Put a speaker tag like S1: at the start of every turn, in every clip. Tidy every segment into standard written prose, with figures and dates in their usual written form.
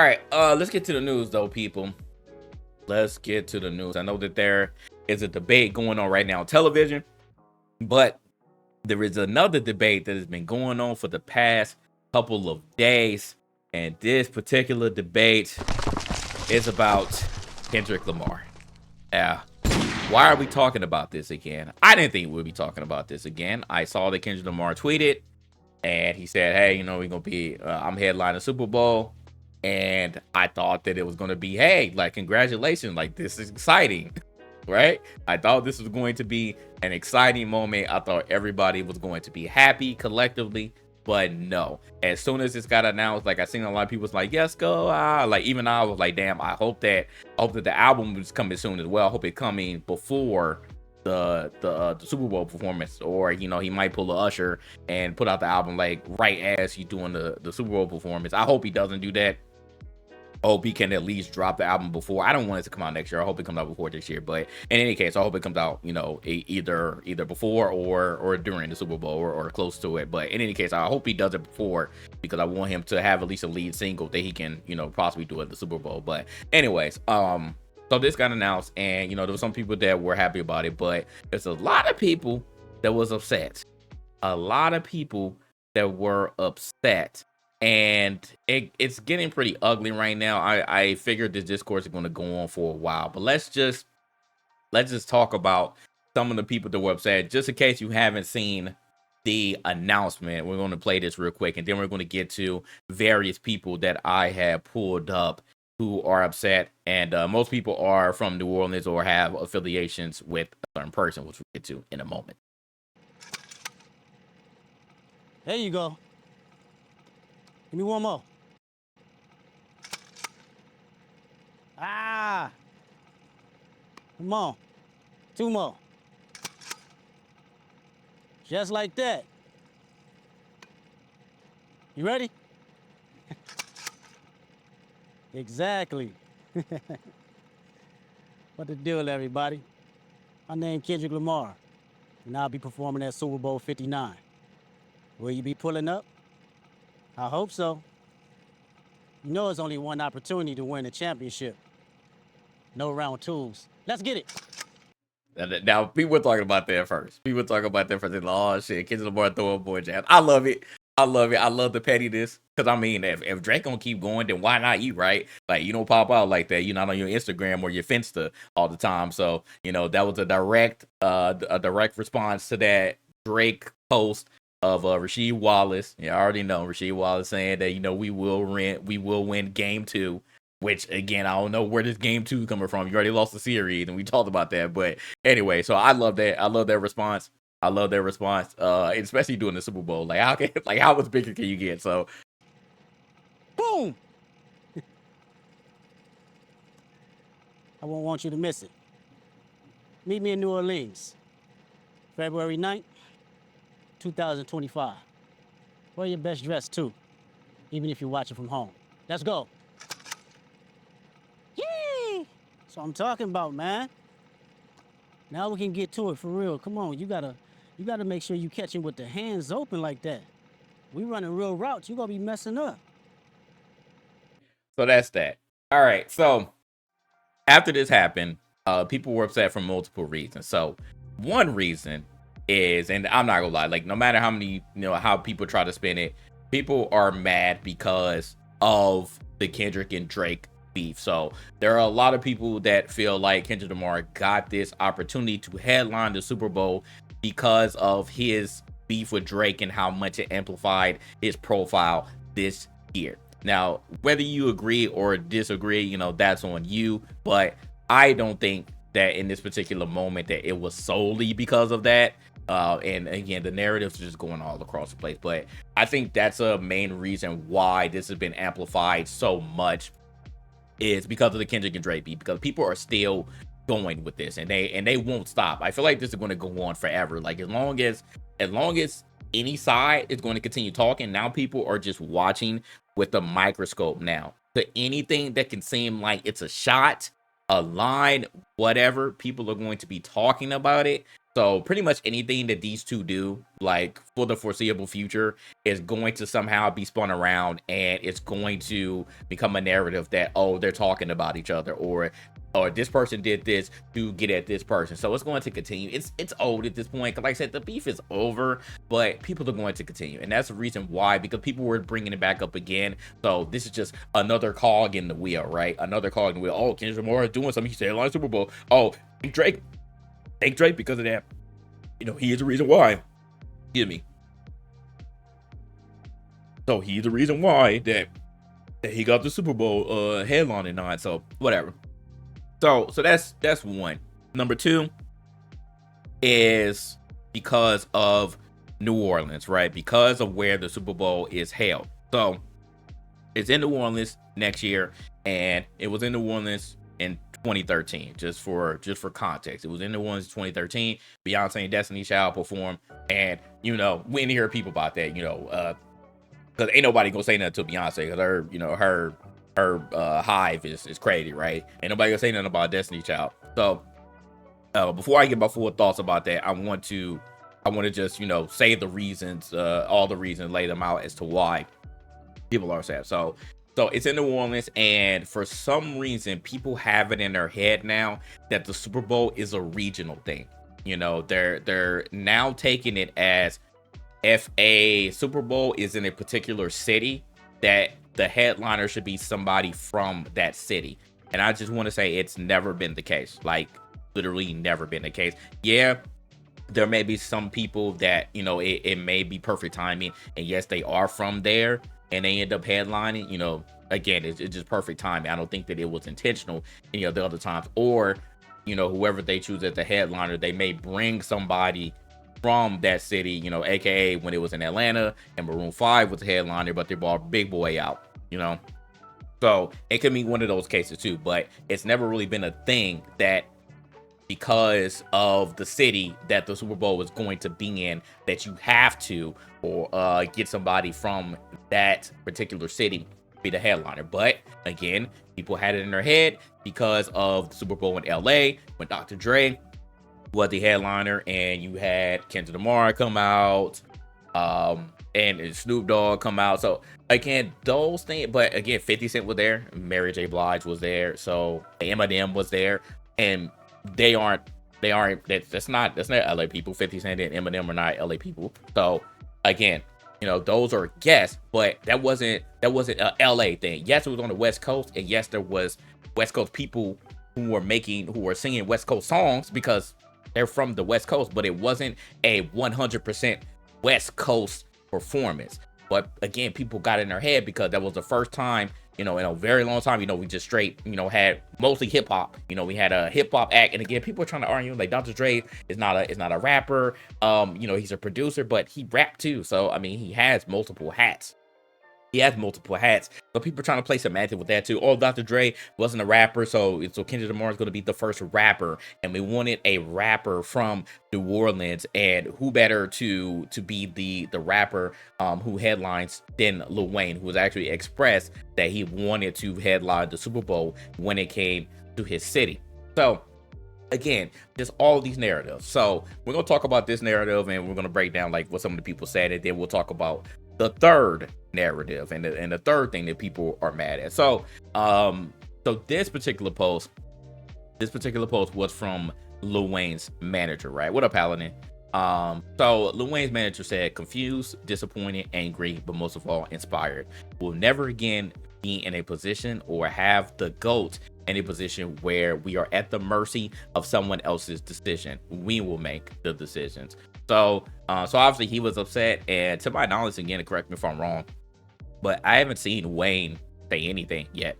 S1: All right, let's get to the news though, people. Let's get to the news. I know that there is a debate going on right now on television, but there is another debate that has been going on for the past couple of days, and this particular debate is about Kendrick Lamar. Yeah. Why are we talking about this again? I didn't think we'd be talking about this again. I saw that Kendrick Lamar tweeted, and he said, "Hey, we're gonna be. I'm headlining Super Bowl." And I thought that it was gonna be, hey, like, congratulations, like, this is exciting, right? I thought this was going to be an exciting moment. I thought everybody was going to be happy collectively, but no. As soon as this got announced, like, I seen a lot of people was like, yes, go, like, even I was like, damn, I hope that the album was coming soon as well. I hope it coming before the Super Bowl performance, or he might pull a Usher and put out the album like right as he's doing the Super Bowl performance. I hope he doesn't do that. I hope he can at least drop the album before. I don't want it to come out next year. I hope it comes out before this year. But in any case, I hope it comes out, either before or during the Super Bowl or close to it. But in any case, I hope he does it before, because I want him to have at least a lead single that he can, possibly do at the Super Bowl. But anyways, so this got announced, and there were some people that were happy about it, but there's a lot of people that was upset. A lot of people that were upset. And it's getting pretty ugly right now. I figured this discourse is going to go on for a while, but let's just talk about some of the people that were upset, just in case you haven't seen the announcement. We're going to play this real quick, and then we're going to get to various people that I have pulled up who are upset, and most people are from New Orleans or have affiliations with a certain person, which we'll get to in a moment.
S2: There you go. Give me one more. Ah! Come on. Two more. Just like that. You ready? Exactly. What the deal, everybody? My name's Kendrick Lamar, and I'll be performing at Super Bowl 59. Will you be pulling up? I hope so. It's only one opportunity to win a championship. No round twos. Let's get it.
S1: Now, people were talking about that first. People were talking about that first. Oh, shit, Kendrick Lamar throwing boy jabs. I love it. I love it. I love the pettiness. Because, if Drake gonna keep going, then why not you, right? Like, you don't pop out like that. You're not on your Instagram or your Finsta all the time. So, that was a direct response to that Drake post of Rasheed Wallace. I already know Rasheed Wallace saying that, we will win game 2. Which, again, I don't know where this game 2 is coming from. You already lost the series, and we talked about that. But anyway, so I love that. I love their response. Especially doing the Super Bowl. How much bigger can you get? So,
S2: boom! I won't want you to miss it. Meet me in New Orleans, February 9th, 2025. Wear your best dress, too, even if you're watching from home. Let's go. Yay! That's what I'm talking about, man. Now we can get to it for real. Come on, you gotta make sure you catching with the hands open like that. We running real routes, you gonna be messing up.
S1: So that's that. All right. So after this happened, people were upset for multiple reasons. So one reason is, and I'm not gonna lie, like, no matter how many, how people try to spin it, people are mad because of the Kendrick and Drake beef. So there are a lot of people that feel like Kendrick Lamar got this opportunity to headline the Super Bowl because of his beef with Drake and how much it amplified his profile this year. Now, whether you agree or disagree, that's on you. But I don't think that in this particular moment that it was solely because of that. And again, the narratives are just going all across the place. But I think that's a main reason why this has been amplified so much, is because of the Kendrick and Drake beef, because people are still going with this, and they won't stop. I feel like this is going to go on forever. Like, as long as any side is going to continue talking, now people are just watching with a microscope now. To anything that can seem like it's a shot, a line, whatever, people are going to be talking about it. So pretty much anything that these two do, like for the foreseeable future, is going to somehow be spun around, and it's going to become a narrative that, oh, they're talking about each other, or this person did this to get at this person. So it's going to continue. It's old at this point. Cause like I said, the beef is over, but people are going to continue, and that's the reason why, because people were bringing it back up again. So this is just another cog in the wheel, right? Another cog in the wheel. Oh, Kendrick Lamar is doing something. He said on Super Bowl. Oh, Drake. Thank Drake because of that. You know, he is the reason why. Excuse me. So he's the reason why that he got the Super Bowl headline and not. So whatever. So that's one. Number two is because of New Orleans, right? Because of where the Super Bowl is held. So it's in New Orleans next year, and it was in New Orleans in 2013, just for context. It was in New Orleans 2013. Beyonce and Destiny Child performed, and you know, we didn't hear people about that, you know, because ain't nobody gonna say nothing to Beyonce, because her, you know, her hive is crazy, right? Ain't nobody gonna say nothing about Destiny Child. So before I get my full thoughts about that, I want to just, you know, say the reasons, all the reasons, lay them out as to why people are sad. So it's in New Orleans, and for some reason, people have it in their head now that the Super Bowl is a regional thing. You know, they're now taking it as, if a Super Bowl is in a particular city, that the headliner should be somebody from that city. And I just want to say it's never been the case. Like, literally never been the case. Yeah, there may be some people that, you know, it may be perfect timing, and yes, they are from there, and they end up headlining. You know, again, it's just perfect timing. I don't think that it was intentional any of the other times. Or, you know, whoever they choose as the headliner, they may bring somebody from that city, you know, aka when it was in Atlanta and Maroon 5 was the headliner, but they brought Big Boy out, you know. So it could be one of those cases too, but it's never really been a thing that because of the city that the Super Bowl is going to be in, that you have to, or get somebody from that particular city to be the headliner. But again, people had it in their head because of the Super Bowl in LA when Dr. Dre was the headliner, and you had Kendrick Lamar come out, and Snoop Dogg come out. So again, those things, but again, 50 Cent was there, Mary J. Blige was there, so Eminem was there, and that's not LA people. 50 Cent and Eminem are not LA people. So again, you know, those are guests, but that wasn't a LA thing. Yes, it was on the West Coast, and yes, there was West Coast people who were singing West Coast songs because they're from the West Coast, but it wasn't a 100% West Coast performance. But again, people got in their head because that was the first time, you know, in a very long time, you know, we just straight, you know, had mostly hip hop. You know, we had a hip hop act, and again, people are trying to argue like Dr. Dre is not a rapper. You know, he's a producer, but he rapped too. So I mean, he has multiple hats. But people are trying to play semantic with that too. Oh, Dr. Dre wasn't a rapper, so Kendrick Lamar is going to be the first rapper, and we wanted a rapper from New Orleans, and who better to be the rapper who headlines than Lil Wayne, who was actually expressed that he wanted to headline the Super Bowl when it came to his city. So again, just all these narratives. So we're gonna talk about this narrative, and we're gonna break down like what some of the people said, and then we'll talk about the third narrative and the third thing that people are mad at. So this particular post was from Lil Wayne's manager, right? What up, Paladin? So Lil Wayne's manager said, confused, disappointed, angry, but most of all inspired. We'll never again be in a position or have the GOAT in a position where we are at the mercy of someone else's decision. We will make the decisions. So obviously he was upset, and to my knowledge, again, correct me if I'm wrong, but I haven't seen Wayne say anything yet.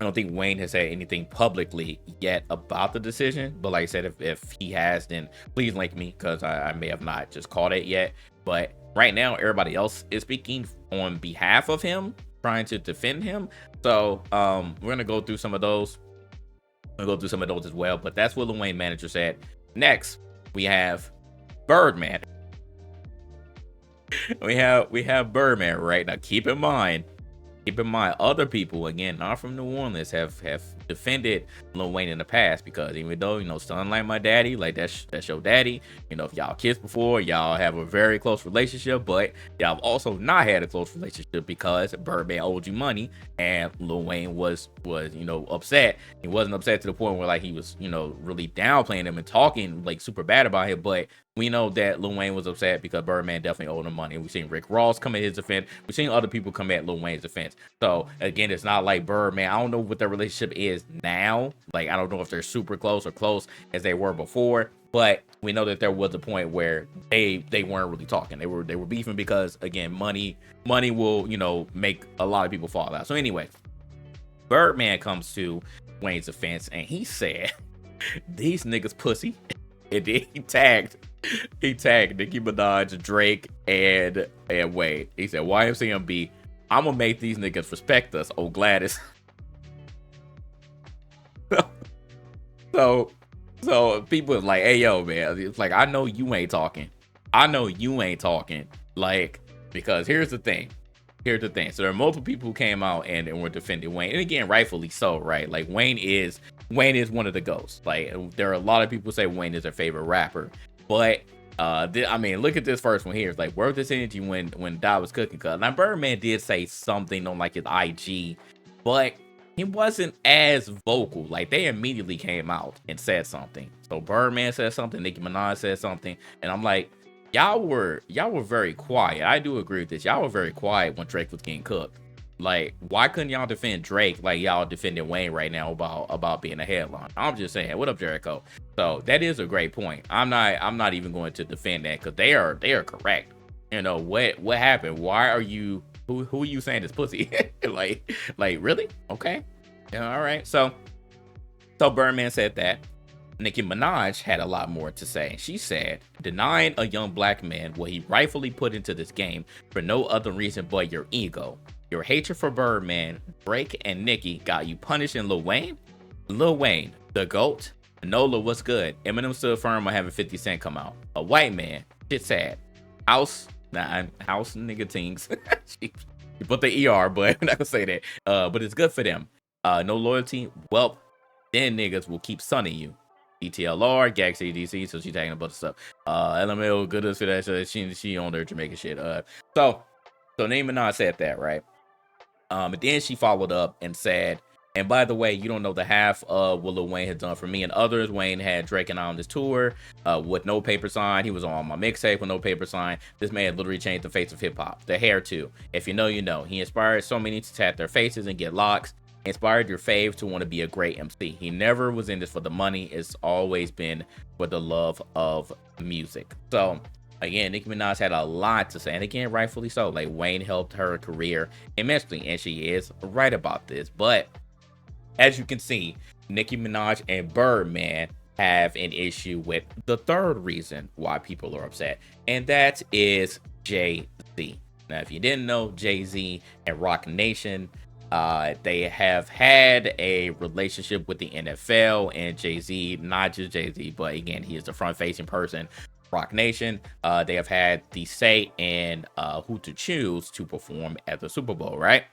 S1: I don't think Wayne has said anything publicly yet about the decision, but like I said, if he has, then please link me, because I may have not just caught it yet. But right now, everybody else is speaking on behalf of him, trying to defend him. So we're gonna go through some of those. I'm gonna go through some of those as well, but that's what Lil Wayne manager said. Next, we have Birdman. We have Birdman, right? Now keep in mind, keep in mind, other people, again, not from New Orleans, have defended Lil Wayne in the past, because even though, son like my daddy, like that's your daddy, if y'all kissed before, y'all have a very close relationship, but y'all also not had a close relationship because Birdman owed you money, and Lil Wayne was upset. He wasn't upset to the point where like he was really downplaying him and talking like super bad about him, but we know that Lil Wayne was upset because Birdman definitely owed him money. We've seen Rick Ross come at his defense. We've seen other people come at Lil Wayne's defense. So again, it's not like Birdman. I don't know what their relationship is now. Like, I don't know if they're super close or close as they were before. But we know that there was a point where they weren't really talking. They were beefing because, again, money will make a lot of people fall out. So anyway, Birdman comes to Wayne's defense and he said, "These niggas pussy." And then he tagged Nicki Minaj, Drake, and Wayne. He said, YMCMB, I'm gonna make these niggas respect us. Oh, Gladys. So people is like, hey, yo, man. It's like, I know you ain't talking. Like, because here's the thing. So there are multiple people who came out and were defending Wayne. And again, rightfully so, right? Like, Wayne is one of the GOATs. Like, there are a lot of people who say Wayne is their favorite rapper. But I mean, look at this first one here. It's like, where was this energy when Dot was cooking? Cause now Birdman did say something on like his IG, but he wasn't as vocal. Like, they immediately came out and said something. So Birdman said something, Nicki Minaj said something, and I'm like, y'all were very quiet. I do agree with this. Y'all were very quiet when Drake was getting cooked. Like, why couldn't y'all defend Drake like y'all defending Wayne right now about being a headline? I'm just saying. What up, Jericho? So that is a great point. I'm not even going to defend that because they are correct. What happened? Why are you who are you saying is pussy? like really? Okay. Yeah, all right. So Birdman said that. Nicki Minaj had a lot more to say. She said, denying a young black man what he rightfully put into this game for no other reason but your ego. Your hatred for Birdman, Drake, and Nicki got you punishing Lil Wayne? Lil Wayne, the GOAT. NOLA, what's good? Eminem stood firm on having 50 Cent come out. A white man, shit sad. House nigga tings. She put the ER, but I'm not gonna say that. But it's good for them. No loyalty, well, then niggas will keep sunning you. DTLR, Galaxy DC, so she's tagging a bunch of stuff. LML, good as for that. So she on their Jamaican shit. So Nicki Minaj said that, right? And then she followed up and said, and by the way, you don't know the half of what Lil Wayne has done for me and others. Wayne had Drake and I on this tour with no paper sign. He was on my mixtape with no paper sign. This man literally changed the face of hip hop. The hair too. If you know, you know. He inspired so many to tat their faces and get locks. Inspired your fave to want to be a great MC. He never was in this for the money. It's always been for the love of music. So again, Nicki Minaj had a lot to say, and again, rightfully so. Like, Wayne helped her career immensely, and she is right about this. But as you can see, Nicki Minaj and Birdman have an issue with the third reason why people are upset, and that is Jay-Z. Now, if you didn't know, Jay-Z and Roc Nation, they have had a relationship with the NFL, and Jay-Z, not just Jay-Z, but again, he is the front-facing person. Roc Nation, they have had the say in who to choose to perform at the Super Bowl, right?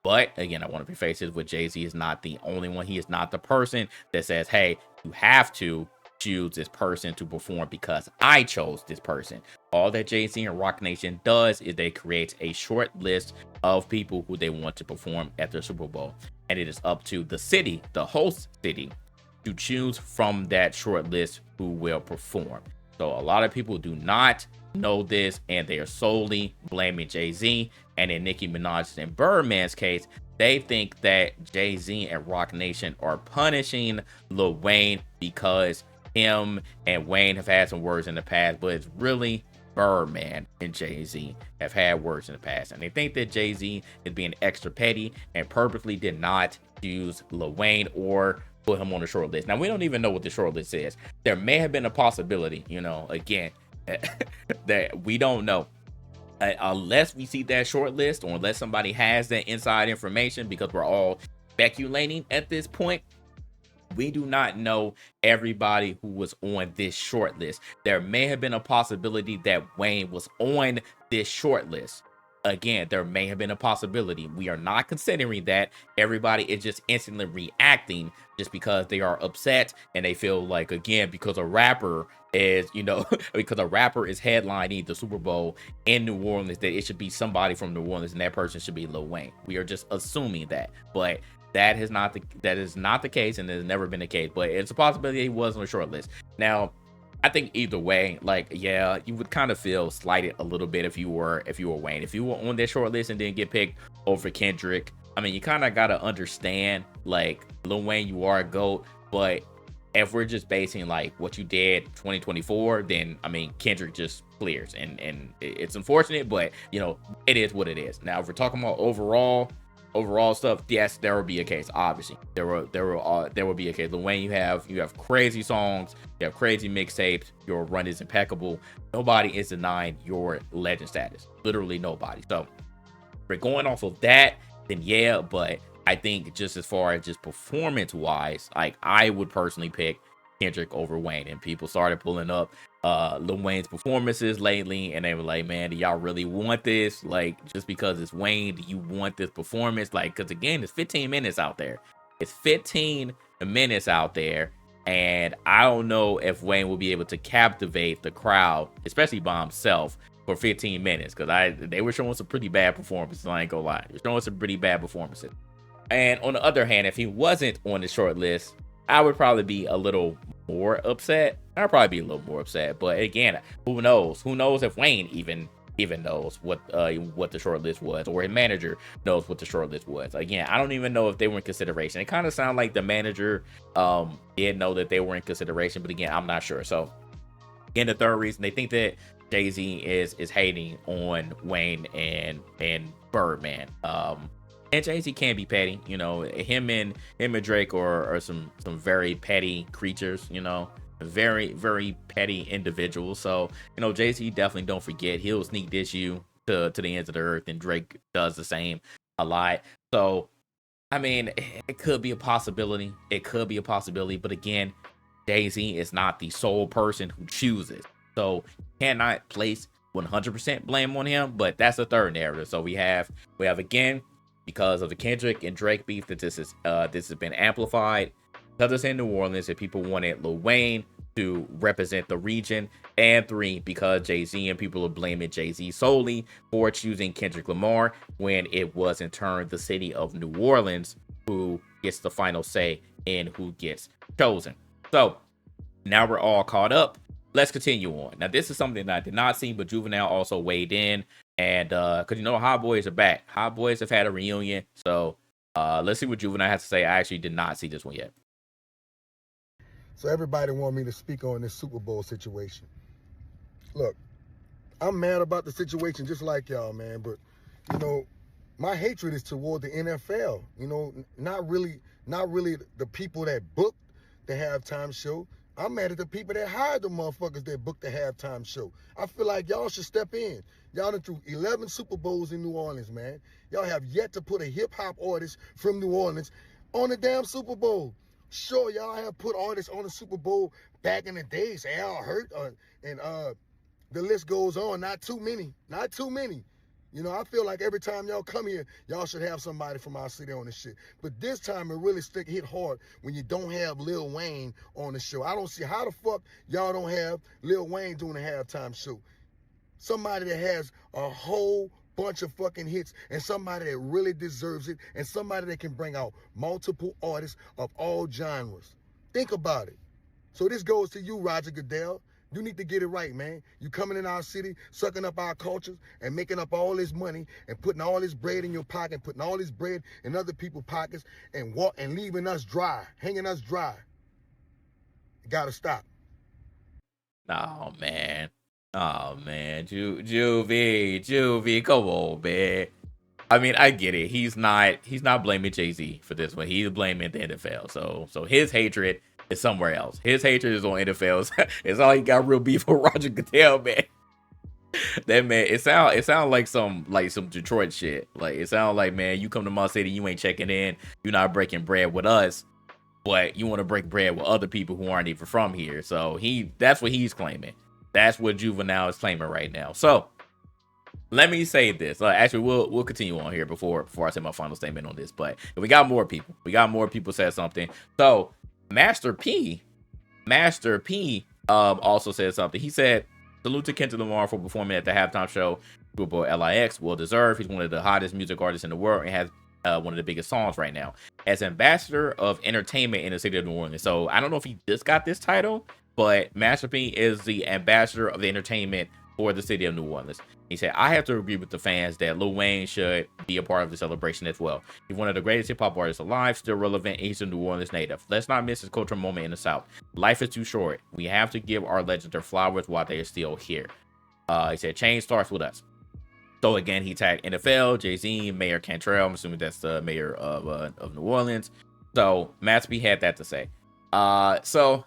S1: But again, I want to be faces with Jay-Z is not the only one. He is not the person that says, hey, you have to choose this person to perform because I chose this person. All that Jay-Z and Roc Nation does is they create a short list of people who they want to perform at the Super Bowl. And it is up to the city, the host city, to choose from that short list who will perform. So a lot of people do not know this, and they are solely blaming Jay-Z. And in Nicki Minaj and Birdman's case, they think that Jay-Z and Roc Nation are punishing Lil Wayne because him and Wayne have had some words in the past, but it's really Birdman and Jay-Z have had words in the past. And they think that Jay-Z is being extra petty and purposely did not choose Lil Wayne or put him on the short list. Now, we don't even know what the short list is. There may have been a possibility, again, that we don't know. Unless we see that short list, or unless somebody has that inside information, because we're all speculating at this point. We do not know everybody who was on this short list. There may have been a possibility that Wayne was on this short list. again, there may have been a possibility. We are not considering that. Everybody is just instantly reacting just because they are upset and they feel like, again, because a rapper is, because a rapper is headlining the Super Bowl in New Orleans, that it should be somebody from New Orleans and that person should be Lil Wayne. We are just assuming that, but that is not the case, and has never been the case. But it's a possibility he was on the short list. Now, I think either way, like, yeah, you would kind of feel slighted a little bit if you were Wayne. If you were on that short list and didn't get picked over Kendrick, I mean, you kind of gotta understand, like, Lil Wayne, you are a GOAT, but if we're just basing like what you did 2024, then I mean, Kendrick just clears, and it's unfortunate, but it is what it is. Now, if we're talking about overall stuff, yes, there will be a case. Obviously, there will be a case. Lil Wayne, you have crazy songs, you have crazy mixtapes, your run is impeccable. Nobody is denying your legend status. Literally nobody. So if we're going off of that, then yeah, but I think just as far as just performance wise, like, I would personally pick Kendrick over Wayne. And people started pulling up Lil Wayne's performances lately, and they were like, man, do y'all really want this? Like, just because it's Wayne, do you want this performance? Like, because again, it's 15 minutes out there. It's 15 minutes out there, and I don't know if Wayne will be able to captivate the crowd, especially by himself, for 15 minutes, because they were showing some pretty bad performances. I ain't gonna lie, they're showing some pretty bad performances. And on the other hand, if he wasn't on the short list, I would probably be a little more upset. I'd probably be a little more upset. But again, who knows? Who knows if Wayne even knows what the short list was, or his manager knows what the short list was. Again, I don't even know if they were in consideration. It kind of sounded like the manager did know that they were in consideration, but again, I'm not sure. So again, the third reason, they think that Jay-Z is hating on Wayne and Birdman. And Jay-Z can be petty, him and Drake are some very petty creatures, very, very petty individuals. So, Jay-Z definitely, don't forget, he'll sneak diss you to the ends of the earth, and Drake does the same a lot. So, I mean, it could be a possibility. But again, Jay-Z is not the sole person who chooses. So, cannot place 100% blame on him, but that's the third narrative. So we have again, because of the Kendrick and Drake beef, that this has been amplified because it's in New Orleans and people wanted Lil Wayne to represent the region. And 3, because Jay-Z and people are blaming Jay-Z solely for choosing Kendrick Lamar, when it was in turn the city of New Orleans who gets the final say in who gets chosen. So now we're all caught up. Let's continue on. Now, this is something that I did not see, but Juvenile also weighed in. And because Hot Boys are back. Hot Boys have had a reunion. So let's see what Juvenile has to say. I actually did not see this one yet.
S3: So everybody want me to speak on this Super Bowl situation. Look, I'm mad about the situation just like y'all, man. But, my hatred is toward the NFL. Not really the people that booked the halftime show. I'm mad at the people that hired the motherfuckers that booked the halftime show. I feel like y'all should step in. Y'all done threw 11 Super Bowls in New Orleans, man. Y'all have yet to put a hip-hop artist from New Orleans on the damn Super Bowl. Sure, y'all have put artists on the Super Bowl back in the days. Al Hurt, and the list goes on. Not too many. I feel like every time y'all come here, y'all should have somebody from our city on the shit. But this time, it really hit hard when you don't have Lil Wayne on the show. I don't see how the fuck y'all don't have Lil Wayne doing a halftime show. Somebody that has a whole bunch of fucking hits, and somebody that really deserves it, and somebody that can bring out multiple artists of all genres. Think about it. So this goes to you, Roger Goodell. You need to get it right, man. You coming in our city, sucking up our cultures, and making up all this money, and putting all this bread in your pocket, putting all this bread in other people's pockets, and leaving us dry, hanging us dry. You gotta stop.
S1: Oh man, Juvie, come on, man. I mean, I get it. He's not blaming Jay-Z for this one. He's blaming the NFL. So his hatred is somewhere else. His hatred is on NFL. It's all he got real beef with Roger Goodell, man. That man, it sound like some Detroit shit. Like, it sound like, man, you come to my city, you ain't checking in, you're not breaking bread with us, but you want to break bread with other people who aren't even from here. So that's what he's claiming. That's what Juvenile is claiming right now. So let me say this. Actually, we'll continue on here before I say my final statement on this. But we got more people. We got more people said something. So Master P also said something. He said, "Salute to Kendrick Lamar for performing at the halftime show. Super Bowl LIX. Well deserved. He's one of the hottest music artists in the world and has one of the biggest songs right now. As ambassador of entertainment in the city of New Orleans." So I don't know if he just got this title, but Master P is the ambassador of the entertainment for the city of New Orleans. He said, "I have to agree with the fans that Lil Wayne should be a part of the celebration as well. He's one of the greatest hip hop artists alive, still relevant, and he's a New Orleans native. Let's not miss his cultural moment in the South. Life is too short. We have to give our legends their flowers while they are still here." He said, "Change starts with us." So again, he tagged NFL, Jay-Z, Mayor Cantrell. I'm assuming that's the mayor of New Orleans. So Master P had that to say. So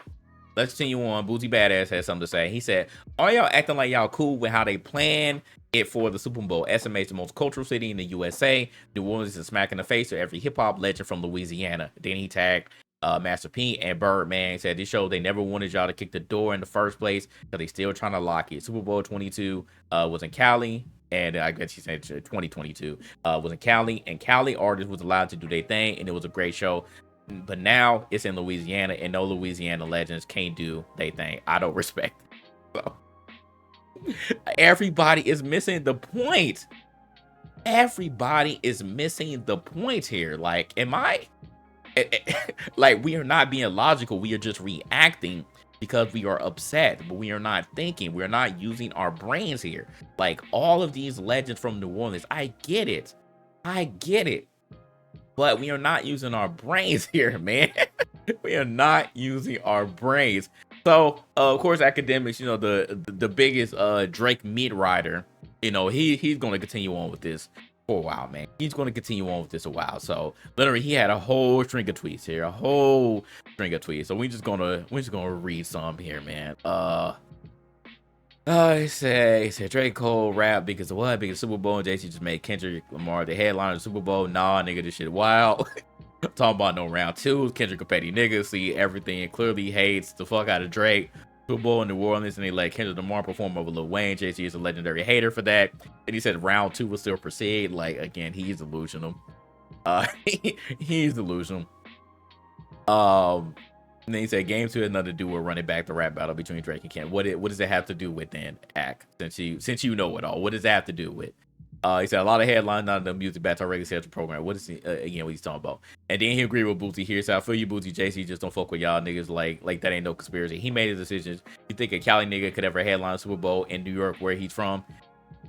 S1: let's continue on. Boozy Badass has something to say. He said, "Are y'all acting like y'all cool with how they plan it for the Super Bowl? SMA's the most cultural city in the USA. New Orleans is smacking the face of every hip hop legend from Louisiana." Then he tagged Master P and Birdman. Said, "This show they never wanted y'all to kick the door in the first place because they still trying to lock it. Super Bowl 22 was in Cali." And I guess he said 2022 was in Cali, and Cali artists was allowed to do their thing, and it was a great show. But now it's in Louisiana, and no Louisiana legends can't do their thing. I don't respect it. So everybody is missing the point. Everybody is missing the point here. Like, am I? Like, we are not being logical. We are just reacting because we are upset, but we are not thinking. We're not using our brains here. Like, all of these legends from New Orleans, I get it, but we are not using our brains here, man. We are not using our brains. So of course, academics, the biggest Drake meat rider, he's going to continue on with this for a while, man. He's going to continue on with this a while. So literally, he had a whole string of tweets here, So we're just gonna read some here, man. He said Drake Cole rap because of what? Because Super Bowl and JC just made Kendrick Lamar the headliner of the Super Bowl. Nah, nigga, this shit wild. Talking about no round two. Kendrick a petty nigga, see everything and clearly hates the fuck out of Drake. Super Bowl in New Orleans, and they let Kendrick Lamar perform over Lil Wayne. JC is a legendary hater for that. And he said round two will still proceed. Like, again, he's delusional. He's delusional. And then he said game two had nothing to do with running back the rap battle between Drake and Ken. What does it have to do with then, Ack? Since you know it all, what does that have to do with? He said a lot of headlines, not the music battle regular schedule program. What is he again? What he's talking about? And then he agreed with Bootsy here. So I feel you, Bootsy. JC just don't fuck with y'all niggas. Like that ain't no conspiracy. He made his decisions. You think a Cali nigga could ever headline Super Bowl in New York, where he's from?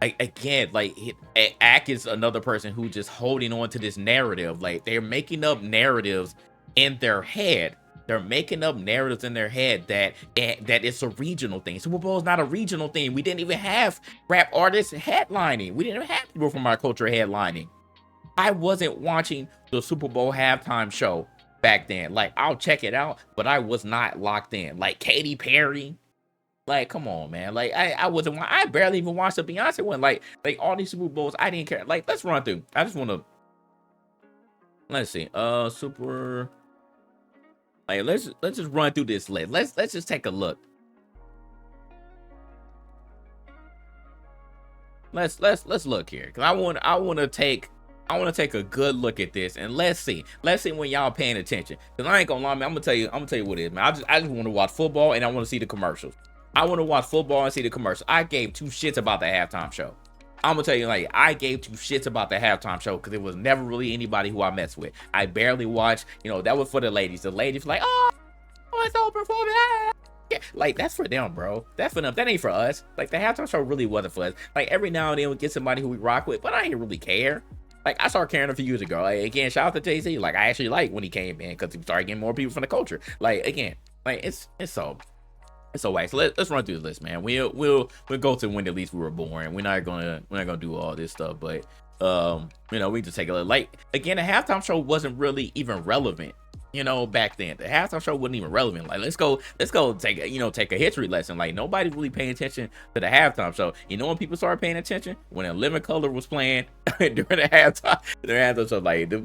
S1: Ack is another person who just holding on to this narrative. Like, they're making up narratives in their head. They're making up narratives in their head that it's a regional thing. Super Bowl is not a regional thing. We didn't even have rap artists headlining. We didn't have people from our culture headlining. I wasn't watching the Super Bowl halftime show back then. Like, I'll check it out, but I was not locked in. Like, Katy Perry. Like, come on, man. Like, I barely even watched the Beyonce one. Like all these Super Bowls, I didn't care. Like, let's run through. I just want to, let's see. Super. Like, let's just run through this list. Let's just take a look. Let's look here, because I want to take a good look at this, and let's see when y'all paying attention. Because I ain't gonna lie, man, I'm gonna tell you what it is, man. I just want to watch football, and I want to see the commercials. I want to watch football and see the commercials. I gave two shits about the halftime show. I'm gonna tell you, like, I gave two shits about the halftime show because it was never really anybody who I messed with. I barely watched. That was for the ladies. The ladies were like, oh, it's open for me. Yeah, like, that's for them, bro. That's for them. That ain't for us. Like, the halftime show really wasn't for us. Like, every now and then we get somebody who we rock with, but I ain't really care. Like, I started caring a few years ago. Like, again, shout out to Jay-Z. Like, I actually like when he came in because he started getting more people from the culture. Like, again, like, it's so whack. So let's run through the list, man. We'll go to when at least we were born. We're not gonna do all this stuff, but we just take a look. Like, again, the halftime show wasn't really even relevant. Back then, the halftime show wasn't even relevant. Like, let's go take a history lesson. Like, nobody's really paying attention to the halftime show. When people started paying attention? When A Living Color was playing during the halftime show. Like, the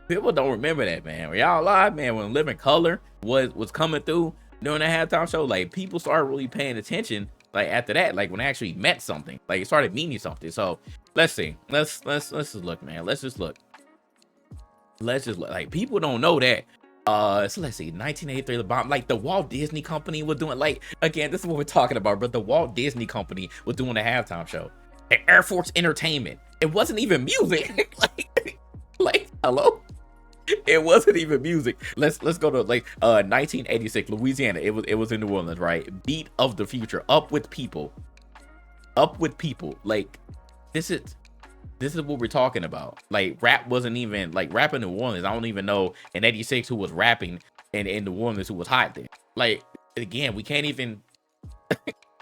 S1: people don't remember that, man. Y'all live, man. When Living Color was coming through during the halftime show, like, people started really paying attention Like after that, like when it actually meant something, like it started meaning something. So let's see. Let's just look, man. Let's just look. Like people don't know that. So let's see, 1983, the bomb, like the Walt Disney Company was doing, like, again, this is what we're talking about, but the Walt Disney Company was doing a halftime show. And Air Force Entertainment. It wasn't even music. like, hello? It wasn't even music. Let's go to like 1986, Louisiana. It was in New Orleans, right? Beat of the Future, Up with People. Up with People. Like, this is what we're talking about. Like, rap wasn't even, like, rap in New Orleans. I don't even know in 86 who was rapping in New Orleans who was hot there. Like, again, we can't even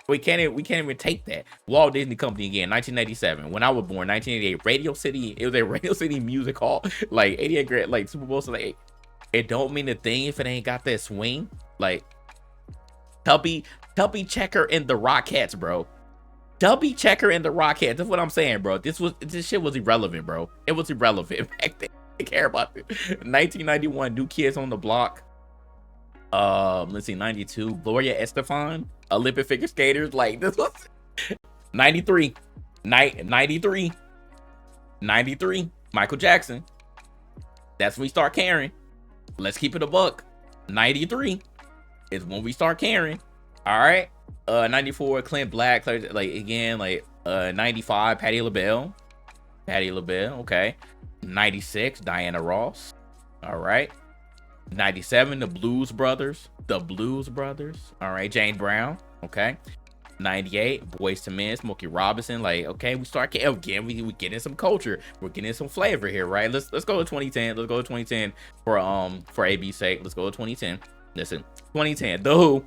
S1: we can't even take that. Walt Disney Company again, 1987. When I was born, 1988, Radio City. It was a Radio City Music Hall. Like 88 like Super Bowl. So like, it don't mean a thing if it ain't got that swing. Like, Tubby Checker and the Rockettes, bro. Tubby Checker and the Rockettes. That's what I'm saying, bro. This shit was irrelevant, bro. It was irrelevant back then. I care about it. 1991, New Kids on the Block. Let's see, 92, Gloria Estefan, Olympic figure skaters. Like, this was 93, 93, Michael Jackson. That's when we start caring. Let's keep it a buck. 93 is when we start caring. All right. 94, Clint Black, like, again, like, 95, Patti LaBelle, okay. 96, Diana Ross. All right. 97, the Blues Brothers. All right, Jane Brown. Okay. 98, Boyz II Men, Smokey Robinson. Like, okay, we start again. We getting some culture. We're getting some flavor here, right? Let's go to 2010. Let's go to 2010 for AB's sake. Let's go to 2010. Listen, 2010. The Who.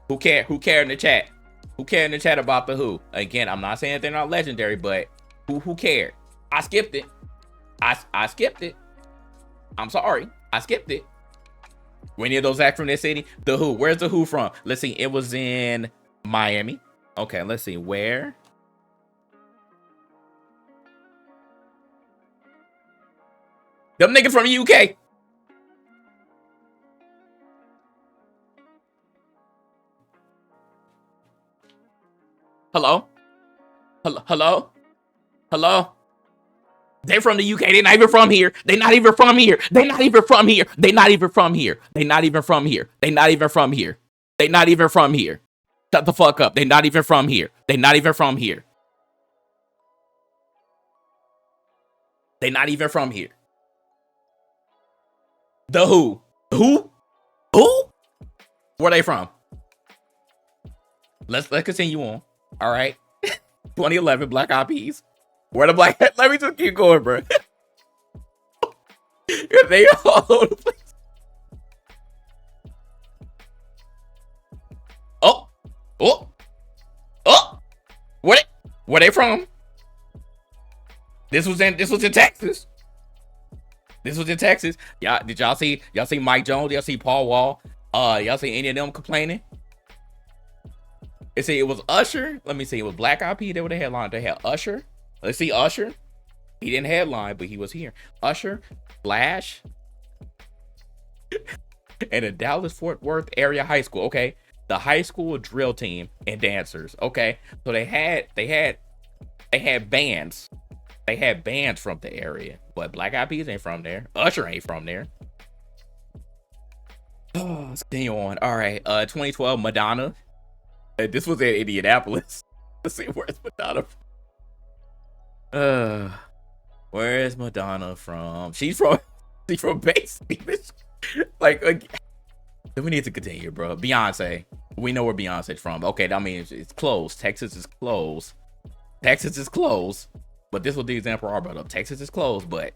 S1: Who care in the chat? Who care in the chat about the Who? Again, I'm not saying they're not legendary, but who cared? I skipped it. I skipped it. I'm sorry. I skipped it. Were any of those acts from that city? The Who. Where's the Who from? Let's see. It was in Miami. Okay, let's see. Where? Them niggas from the UK. Hello? Hello? They from the UK. They not even from here. They not even from here. They not even from here. They not even from here. They not even from here. They not even from here. They not even from here. Shut the fuck up. They not even from here. They not even from here. They not even from here. The Who. Who? Where they from? Let's continue on. All right. 2011, Black Eyed Peas. Where the Black? Let me just keep going, bro. They all over the place. Oh. Where they from? This was in Texas. Y'all, did y'all see Mike Jones? Y'all see Paul Wall? Y'all see any of them complaining? It was Usher. Let me see. It was Black Eyed Peas. They were the headline. They had Usher. Let's see, Usher. He didn't headline, but he was here. Usher, Flash, and a Dallas-Fort Worth area high school. Okay, the high school drill team and dancers. Okay, so they had bands. They had bands from the area, but Black Eyed Peas ain't from there. Usher ain't from there. Oh, let's continue on. All right, 2012, Madonna. This was in Indianapolis. Let's see, where's Madonna from? Where is Madonna from? She's from Base. Like, we need to continue, bro. Beyonce. We know where Beyonce's from. Okay, that means it's closed. Texas is closed. But this was the example I brought up. Texas is closed, but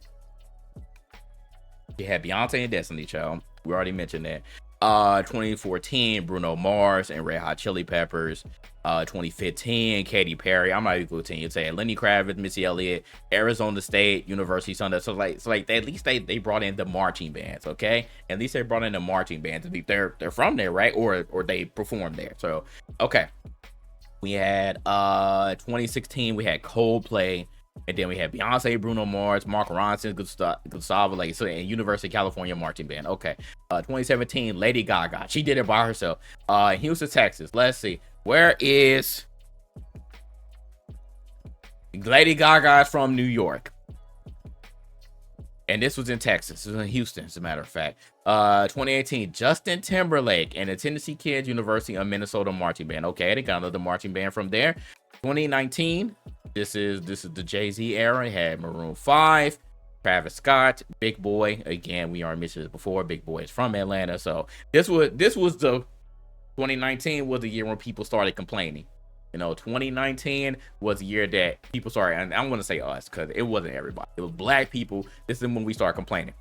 S1: you had Beyonce and Destiny Child. We already mentioned that. 2014, Bruno Mars and Red Hot Chili Peppers. 2015, Katy Perry. I'm not even going to continue to say it. Lenny Kravitz, Missy Elliott, Arizona State University Sunday. So like at least they brought in the marching bands, okay? At least they brought in the marching bands. They're from there, right? Or they performed there. So okay. We had 2016, we had Coldplay And then we had Beyonce, Bruno Mars, Mark Ronson, Gustavo, like so, and University of California marching band. Okay. 2017, Lady Gaga. She did it by herself. Houston, Texas. Let's see. Where is Lady Gaga? Is from New York. And this was in Texas. This was in Houston, as a matter of fact. 2018, Justin Timberlake and the Tennessee Kids University of Minnesota marching band. Okay, they got another marching band from there. 2019, this is the Jay-Z era. It had Maroon 5, Travis Scott, Big Boy. Again, we already mentioned it before. Big Boy is from Atlanta. So this was the 2019 was the year when people started complaining. 2019 was the year that people started, and I'm going to say us because it wasn't everybody. It was black people. This is when we started complaining.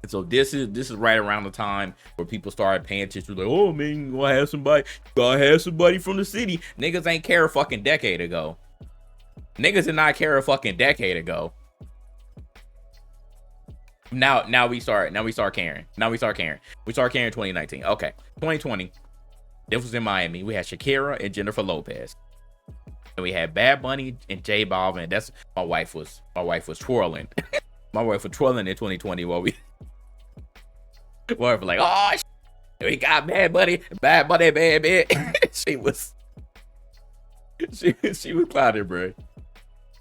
S1: And so this is right around the time where people started paying attention. Like, oh man, you gotta have somebody from the city. Niggas ain't care a fucking decade ago. Niggas did not care a fucking decade ago. Now we start caring. We start caring in 2019. Okay, 2020. This was in Miami. We had Shakira and Jennifer Lopez. And we had Bad Bunny and J Balvin. That's my wife was twirling. My wife was twirling in 2020 while we were like, oh shit, we got Bad Bunny, baby. she was clouding, bro.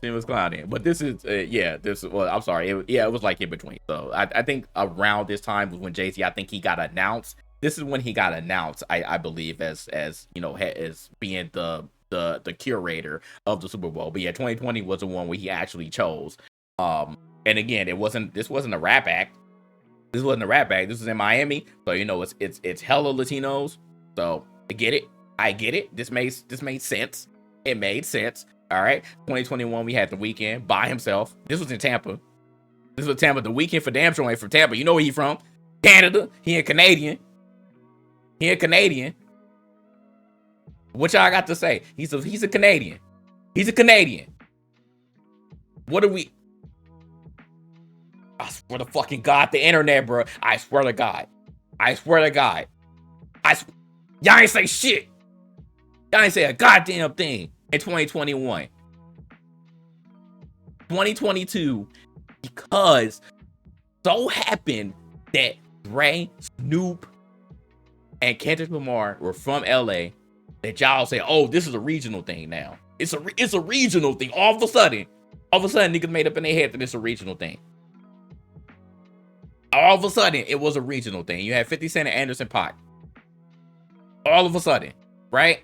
S1: She was clouding. But this is I'm sorry. It was like in between. So I think around this time was when Jay-Z, I think he got announced. This is when he got announced, I believe, as being the curator of the Super Bowl. But yeah, 2020 was the one where he actually chose. And again, this wasn't a rap act. This wasn't a rap act. This was in Miami, so it's hella Latinos. So I get it. This made sense. It made sense. All right. 2021, we had The Weeknd by himself. This was in Tampa. The Weeknd for damn sure ain't from Tampa. You know where he from? Canada. He a Canadian. What y'all got to say? He's a Canadian. He's a Canadian. What are we? I swear to fucking God, the internet, bro. I swear to God. Y'all ain't say shit. Y'all ain't say a goddamn thing in 2021. 2022, because so happened that Dre, Snoop, and Kendrick Lamar were from LA, that y'all say, oh, this is a regional thing now. It's a regional thing. All of a sudden, niggas made up in their head that it's a regional thing. All of a sudden, it was a regional thing. You had 50 Cent and Anderson .Paak. All of a sudden, right?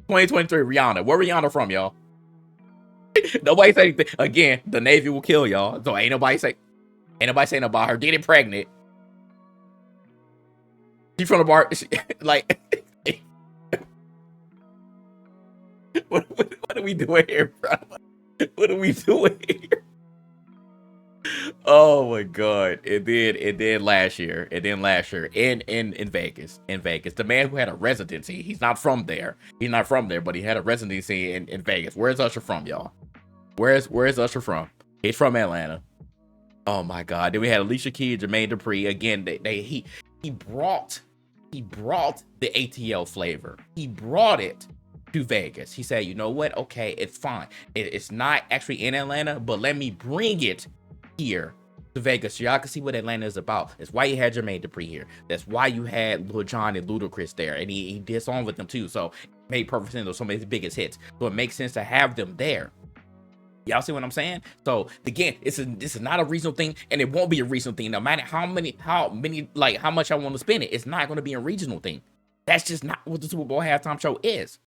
S1: 2023, Rihanna. Where Rihanna from, y'all? Nobody say anything. Again, the Navy will kill y'all. So ain't nobody saying about her getting pregnant. She from the bar, like, what are we doing here, bro? What are we doing here? Oh my God. It did last year in Vegas. The man who had a residency, he's not from there, but he had a residency in Vegas. Where's Usher from, y'all? Where's Usher from? He's from Atlanta. Oh my God. Then we had Alicia Keys, Jermaine Dupri. Again, he brought the ATL flavor. He brought it to Vegas. He said, you know what? Okay, it's fine. It's not actually in Atlanta, but let me bring it here to Vegas so y'all can see what Atlanta is about. That's why you had Jermaine Dupri here. That's why you had Lil Jon and Ludacris there, and he did songs with them too. So it made perfect sense. Those some of his biggest hits. So it makes sense to have them there. Y'all see what I'm saying? So again, this is not a regional thing, and it won't be a regional thing. No matter how much I want to spend it, it's not going to be a regional thing. That's just not what the Super Bowl halftime show is.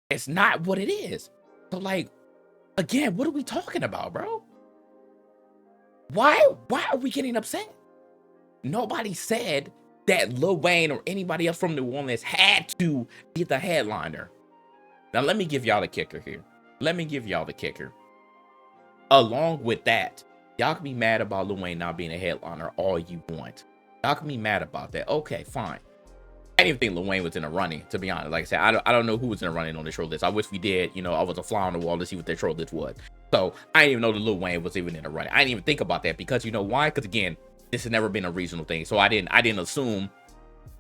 S1: It's not what it is. So like, again, what are we talking about, bro? Why are we getting upset? Nobody said that Lil Wayne or anybody else from New Orleans had to be the headliner. Now let me give y'all the kicker here. Along with that, y'all can be mad about Lil Wayne not being a headliner all you want. Y'all can be mad about that. Okay, fine. I didn't even think Lil Wayne was in the running, to be honest. Like I said, I don't know who was in the running on the short list. I wish we did. I was a fly on the wall to see what their short list was. So I didn't even know that Lil Wayne was even in the running. I didn't even think about that because you know why? Because again, this has never been a regional thing. So I didn't assume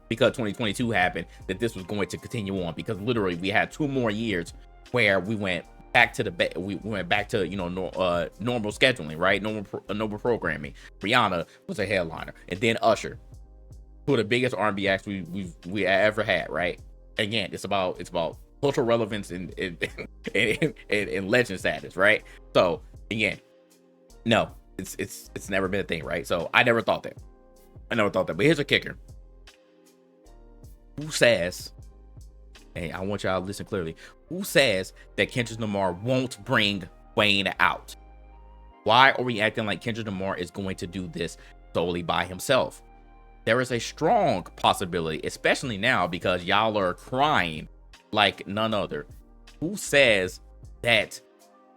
S1: because 2022 happened that this was going to continue on, because literally we had 2 more years where we went back to we went back to normal scheduling, right? Normal programming. Rihanna was a headliner, and then Usher, two of the biggest R&B acts we ever had, right? Again, it's about cultural relevance and legend status, right? So again, no, it's never been a thing, right? So I never thought that. But here's a kicker. Who says, and I want y'all to listen clearly, who says that Kendrick Lamar won't bring Wayne out? Why are we acting like Kendrick Lamar is going to do this solely by himself? There is a strong possibility, especially now because y'all are crying like none other. Who says that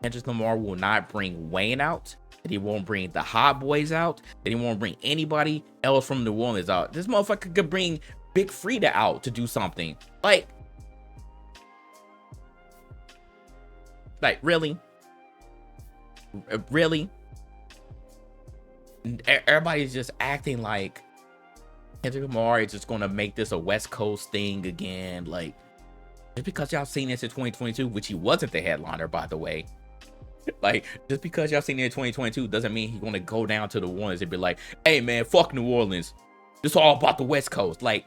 S1: Kendrick Lamar will not bring Wayne out? That he won't bring the Hot Boys out? That he won't bring anybody else from New Orleans out? This motherfucker could bring Big Frida out to do something. Like really? Really? Everybody's just acting like Kendrick Lamar is just gonna make this a West Coast thing again. Like, just because y'all seen this in 2022, which he wasn't the headliner, by the way. Like, just because y'all seen it in 2022 doesn't mean he's gonna go down to the Orleans and be like, hey man, fuck New Orleans. This all about the West Coast. Like,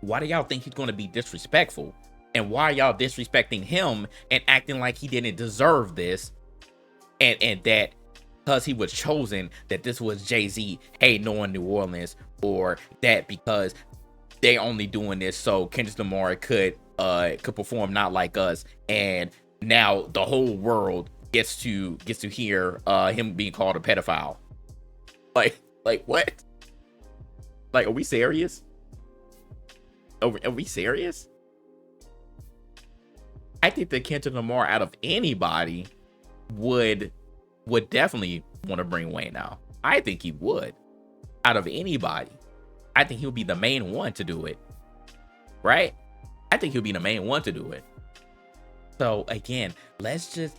S1: why do y'all think he's gonna be disrespectful? And why are y'all disrespecting him and acting like he didn't deserve this? And that because he was chosen, that this was Jay-Z hating on New Orleans, or that because they only doing this so Kendrick Lamar could perform Not Like Us, and now the whole world gets to hear him being called a pedophile. Like what? Like, are we serious? Are we serious? I think that Kendrick Lamar, out of anybody, would definitely want to bring Wayne out. I think he would. Out of anybody, I think he'll be the main one to do it. Right? I think he'll be the main one to do it. So again, let's just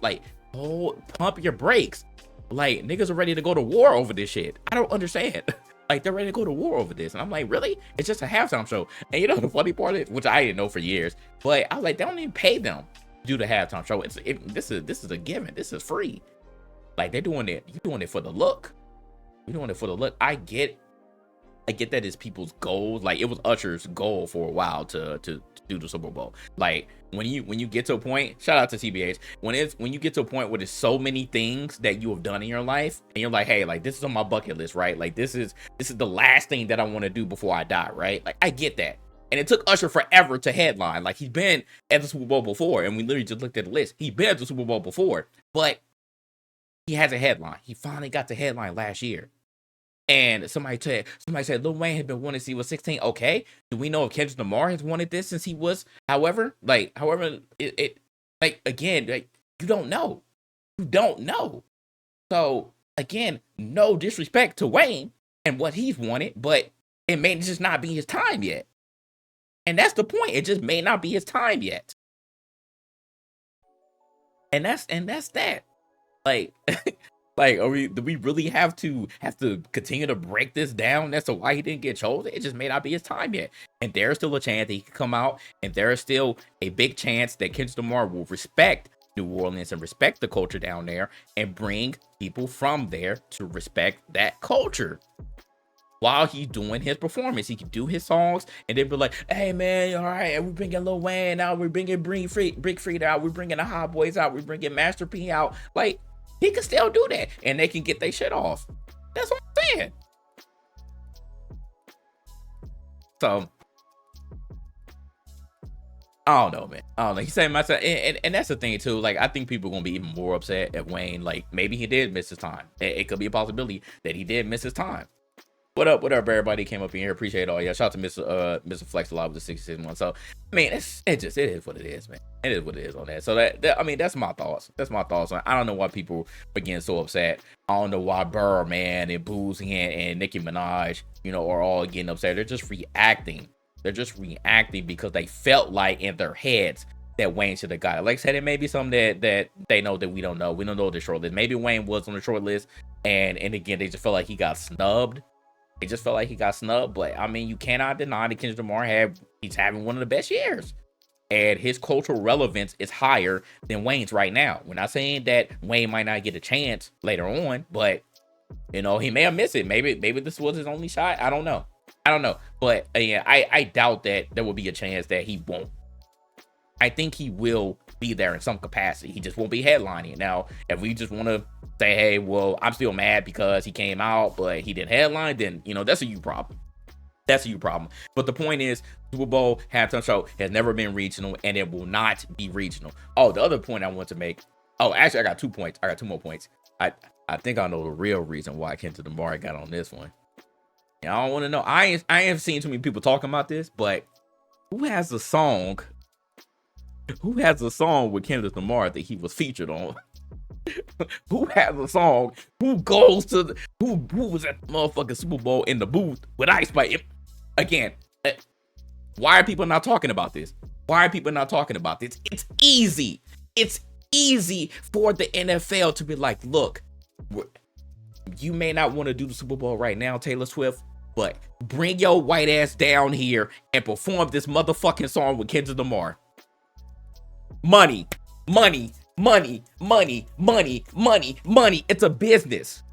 S1: pump your brakes. Like, niggas are ready to go to war over this shit. I don't understand. Like, they're ready to go to war over this. And I'm like, really? It's just a halftime show. And you know the funny part is, which I didn't know for years, but I was like, they don't even pay them to do the halftime show. This is a given. This is free. Like, they're doing it. You're doing it for the look. You're doing it for the look. I get that it's people's goals. Like, it was Usher's goal for a while to do the Super Bowl. Like, when you get to a point, shout out to TBH, when you get to a point where there's so many things that you have done in your life, and you're like, hey, like, this is on my bucket list, right? Like, this is the last thing that I want to do before I die, right? Like, I get that. And it took Usher forever to headline. Like, he's been at the Super Bowl before, and we literally just looked at the list. He's been at the Super Bowl before, but he has a headline. He finally got the headline last year. And somebody said Lil Wayne had been wanting to see he was 16. Okay, do we know if Kendrick Lamar has wanted this since he was? However, again, you don't know. You don't know. So again, no disrespect to Wayne and what he's wanted, but it may just not be his time yet. And that's the point. It just may not be his time yet. And that's that. Like, do we really have to continue to break this down? That's why he didn't get chosen. It just may not be his time yet. And there's still a chance that he could come out, and there is still a big chance that Kendrick Lamar will respect New Orleans and respect the culture down there and bring people from there to respect that culture. While he's doing his performance, he can do his songs and then be like, hey man, all right, we're bringing Lil Wayne out, we're bringing Big Frida out, we're bringing the Hot Boys out, we're bringing Master P out. Like, he can still do that, and they can get their shit off. That's what I'm saying. So, I don't know, man. I don't know. He's saying myself, and that's the thing too. Like, I think people are gonna be even more upset at Wayne. Like, maybe he did miss his time. It could be a possibility that he did miss his time. What up, everybody came up in here. Appreciate all y'all. Shout out to Mr. Flex a lot with the 66 months. So, I mean, it is what it is, man. It is what it is on that. So that's my thoughts. That's my thoughts on it. I don't know why people are getting so upset. I don't know why Burr, man, and Boozy and Nicki Minaj, are all getting upset. They're just reacting. They're just reacting because they felt like in their heads that Wayne should have got it. Like I said, it may be something that they know that we don't know. We don't know the short list. Maybe Wayne was on the short list, and again, they just felt like he got snubbed. It just felt like he got snubbed, but I mean, you cannot deny that Kendrick Lamar he's having one of the best years. and his cultural relevance is higher than Wayne's right now. We're not saying that Wayne might not get a chance later on, but he may have missed it. Maybe this was his only shot. I don't know. But yeah, I doubt that there will be a chance that he won't. I think he will be there in some capacity. He just won't be headlining. Now, if we just want to say, hey, well, I'm still mad because he came out, but he didn't headline, then, that's a you problem. That's a you problem. But the point is, Super Bowl halftime show has never been regional, and it will not be regional. Oh, the other point I want to make. Oh, actually, I got 2 points. I got 2 more points. I think I know the real reason why Kendrick Lamar got on this one. And I don't want to know. I ain't seen too many people talking about this, but who has a song? Who has a song with Kendrick Lamar that he was featured on? Who has a song? Who goes to who was at the motherfucking Super Bowl in the booth with Ice Spice? Again, why are people not talking about this? Why are people not talking about this? It's easy. It's easy for the NFL to be like, look, you may not want to do the Super Bowl right now, Taylor Swift, but bring your white ass down here and perform this motherfucking song with Kendrick Lamar. Money. It's a business.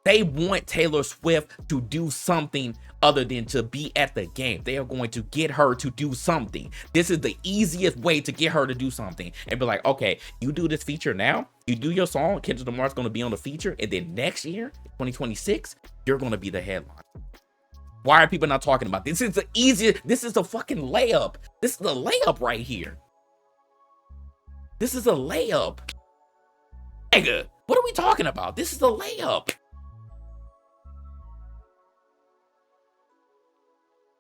S1: They want Taylor Swift to do something other than to be at the game. They are going to get her to do something. This is the easiest way to get her to do something and be like, okay, you do this feature now, you do your song, Kendrick Lamar's going to be on the feature, and then next year, 2026, you're going to be the headline. Why are people not talking about this? This is the easiest. This is a fucking layup. This is a layup right here. This is a layup. Nigga, what are we talking about? This is a layup.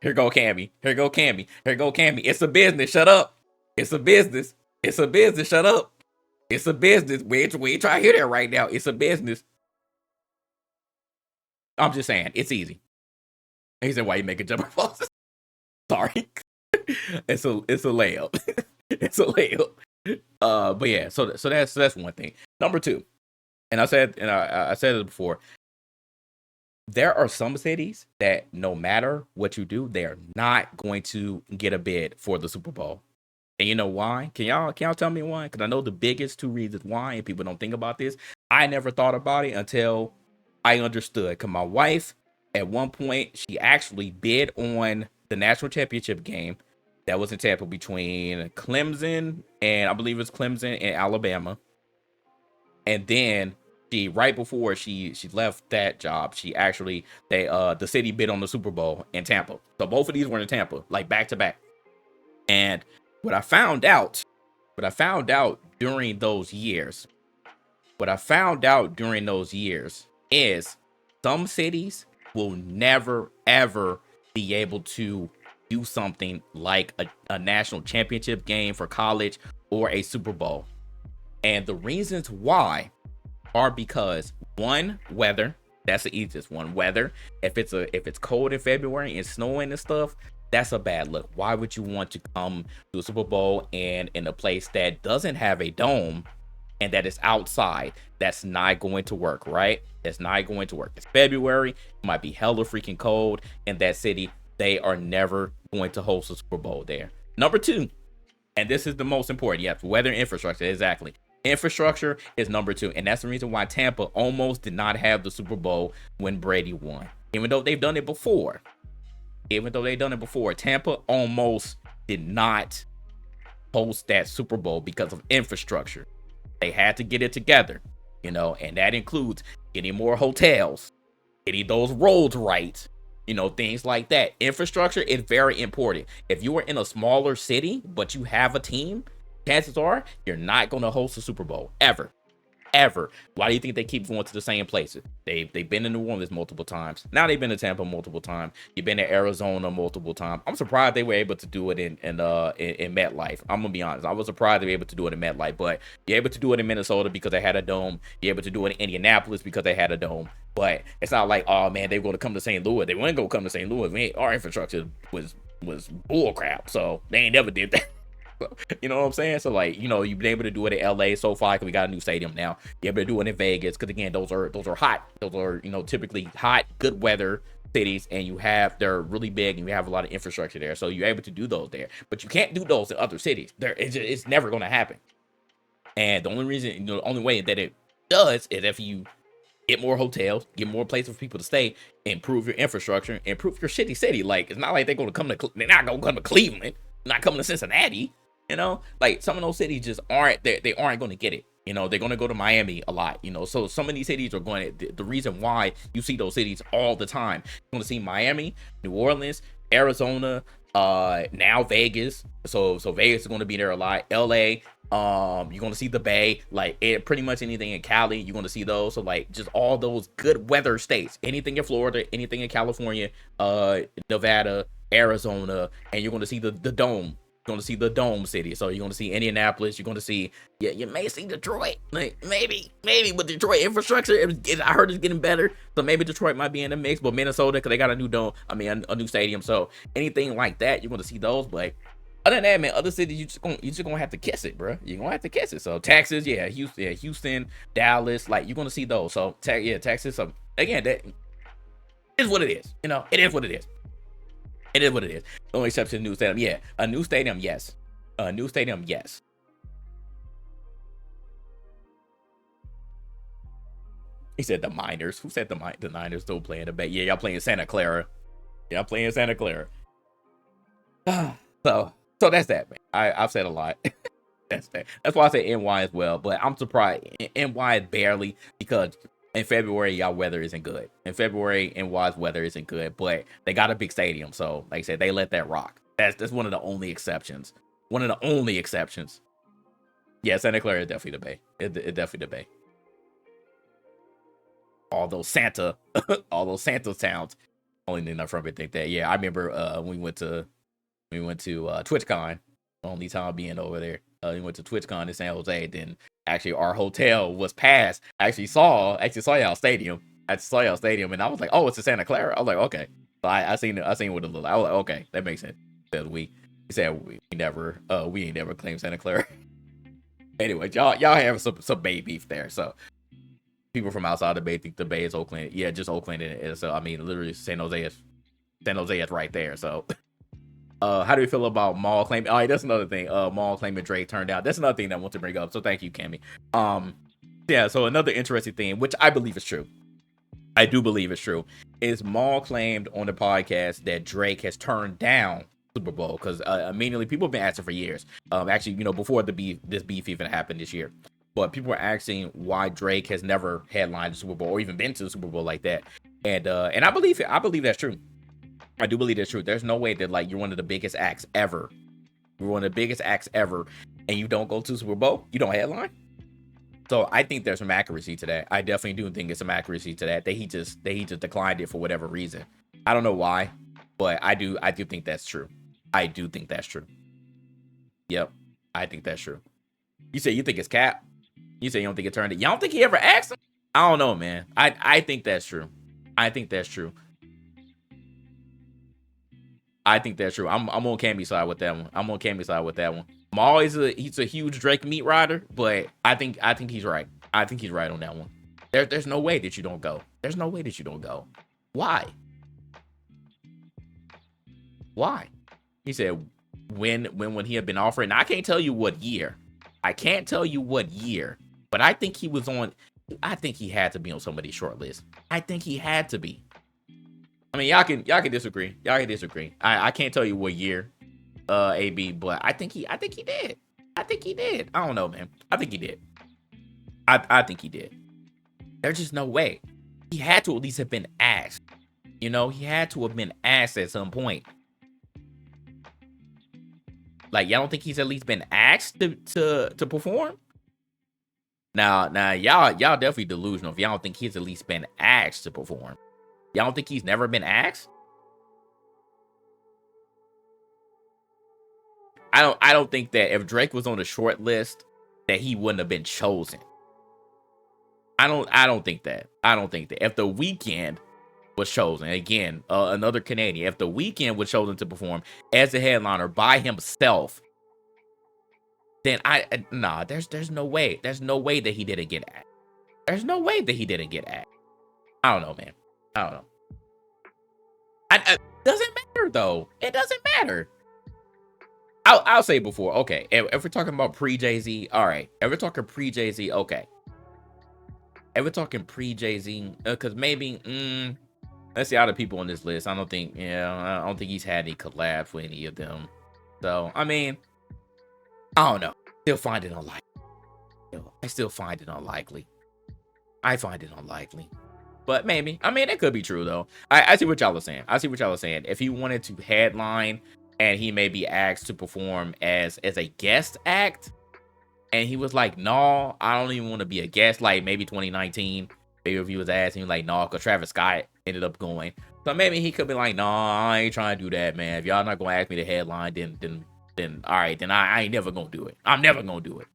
S1: Here go Cammy. It's a business. Shut up. It's a business. Shut up. It's a business. We ain't trying to hear that right now. It's a business. I'm just saying, it's easy. He said, why you making jumper falls? Sorry. It's a layup. It's a layup. But yeah, so that's one thing. Number two, and I said it before, there are some cities that no matter what you do, they are not going to get a bid for the Super Bowl. And you know why? Can y'all tell me why? Because I know the biggest two reasons why, and people don't think about this. I never thought about it until I understood. Because my wife, at one point, she actually bid on the national championship game that was in Tampa between Clemson and I believe it's Clemson and Alabama. And then right before she left that job, the city bid on the Super Bowl in Tampa. So both of these were in Tampa, like back to back. And what I found out during those years is some cities will never, ever be able to do something like a national championship game for college or a Super Bowl. And the reasons why are because, one, weather. That's the easiest one. Weather. If it's cold in February and snowing and stuff, that's a bad look. Why would you want to come to a Super Bowl and in a place that doesn't have a dome and that is outside? That's not going to work, right? That's not going to work. It's February. It might be hella freaking cold in that city. They are never going to host a Super Bowl there. Number two, and this is the most important. Yes, weather and infrastructure. Exactly. Infrastructure is number two. And that's the reason why Tampa almost did not have the Super Bowl when Brady won. Even though they've done it before. Tampa almost did not host that Super Bowl because of infrastructure. They had to get it together, and that includes getting more hotels, getting those roads right, things like that. Infrastructure is very important. If you are in a smaller city, but you have a team, chances are you're not going to host a Super Bowl ever. Why do you think they keep going to the same places? They've been in New Orleans multiple times. Now they've been to Tampa multiple times. You've been to Arizona multiple times. I'm surprised they were able to do it in MetLife. I'm gonna be honest. I was surprised they were able to do it in MetLife, but you're able to do it in Minnesota because they had a dome. You're able to do it in Indianapolis because they had a dome. But it's not like, oh man, they're going to come to St. Louis. They weren't going to come to St. Louis. Our infrastructure was bull crap. So they ain't never did that. You know what I'm saying? So you've been able to do it in LA so far because we got a new stadium now. You're able to do it in Vegas because again, those are hot. Those are typically hot, good weather cities, and they're really big, and you have a lot of infrastructure there, so you're able to do those there. But you can't do those in other cities. It's never going to happen. And the only reason, the only way that it does is if you get more hotels, get more places for people to stay, improve your infrastructure, improve your shitty city. Like, it's not like they're not going to come to Cleveland, not coming to Cincinnati. Like some of those cities just aren't, they aren't going to get it. They're going to go to Miami a lot, so some of these cities are going to, the reason why you see those cities all the time, you're going to see Miami, New Orleans, Arizona, now Vegas. So Vegas is going to be there a lot. LA, you're going to see the Bay, like pretty much anything in Cali, you're going to see those. So like just all those good weather states, anything in Florida, anything in California, Nevada, Arizona, and you're going to see the dome. You're going to see the dome city. So you're going to see Indianapolis. You're going to see, you may see Detroit. Like maybe, but Detroit infrastructure, I heard it's getting better. So maybe Detroit might be in the mix, but Minnesota, because they got a new dome, a new stadium. So anything like that, you're going to see those. But other than that, man, other cities, you're just gonna have to kiss it, bro. You're gonna have to kiss it. So Texas, Houston, Dallas, like you're gonna see those. So Texas. So again, that is what it is. It is what it is. It is what it is. The only exception, new stadium. Yeah, a new stadium, yes. A new stadium, yes. He said the Miners. Who said the Niners still playing the Bay? Yeah, y'all playing Santa Clara. Y'all playing Santa Clara. So that's that, man. I've said a lot. That's that. That's why I say NY as well. But I'm surprised NY is barely, because in February y'all weather isn't good. In February NY's weather isn't good, but they got a big stadium, so like I said, they let that rock. That's one of the only exceptions. One of the only exceptions. Yeah, Santa Clara is definitely the Bay. It definitely the Bay. All those Santa towns. Only thing I'm from it think that. Yeah, I remember we went to TwitchCon. Only time being over there. We went to TwitchCon in San Jose. Then actually our hotel was past. I actually saw y'all stadium. And I was like, oh, it's in Santa Clara. I was like, okay. So I seen what it looked like. I was like, okay, that makes sense. He said we ain't never claimed Santa Clara. Anyway, y'all have some Bay beef there. So people from outside the Bay think the Bay is Oakland. Yeah, just Oakland. And so literally San Jose is right there. So how do you feel about Maul claiming? Oh, that's another thing. Maul claiming Drake turned out. That's another thing that I want to bring up. So thank you, Cammy. Yeah. So another interesting thing, which I believe is true. I do believe it's true. Is Maul claimed on the podcast that Drake has turned down Super Bowl because immediately people have been asking for years. Actually, before this beef even happened this year, but people were asking why Drake has never headlined the Super Bowl or even been to the Super Bowl like that. And I believe it. I believe that's true. I do believe that's true. There's no way that like you're one of the biggest acts ever. You're one of the biggest acts ever, and you don't go to Super Bowl. You don't headline. So I think there's some accuracy to that. I definitely do think there's some accuracy to that. That he just declined it for whatever reason. I don't know why, but I do think that's true. I do think that's true. Yep, I think that's true. You say you think it's cap. You say you don't think it turned it. Y'all don't think he ever asked him? I don't know, man. I think that's true. I think that's true. I think that's true. I'm on Cammy's side with that one. Maul he's a huge Drake meat rider, but I think he's right. I think he's right on that one. There's no way that you don't go. There's no way that you don't go. Why? Why? He said when he had been offered. And I can't tell you what year. But I think he was on. I think he had to be on somebody's short list. I think he had to be. I mean, y'all can disagree. I can't tell you what year, AB, but I think he did. I don't know, man. I think he did. I think he did. There's just no way. He had to at least have been asked. He had to have been asked at some point. Like, y'all don't think he's at least been asked to perform? Now, y'all definitely delusional if y'all don't think he's at least been asked to perform. Y'all don't think he's never been asked? I don't think that if Drake was on the short list that he wouldn't have been chosen. I don't think that. If The Weeknd was chosen, again, another Canadian, if The Weeknd was chosen to perform as a headliner by himself, then there's no way. There's no way that he didn't get asked. I don't know, man. I don't know. Doesn't matter though. It doesn't matter. I'll say before. Okay, if we're talking about pre Jay-Z, all right. If we're talking pre Jay-Z, okay. If we're talking pre Jay-Z, because maybe let's see other people on this list. I don't think he's had any collabs with any of them. So I mean, I don't know. Still find it unlikely. I still find it unlikely. I find it unlikely. But maybe. I mean, it could be true though. I see what y'all are saying. If he wanted to headline and he may be asked to perform as a guest act, and he was like, "No, I don't even want to be a guest." Like maybe 2019, maybe if he was asking, like, "No," because Travis Scott ended up going. So maybe he could be like, "No, I ain't trying to do that, man. If y'all not gonna ask me to headline, then all right, then I ain't never gonna do it. I'm never gonna do it."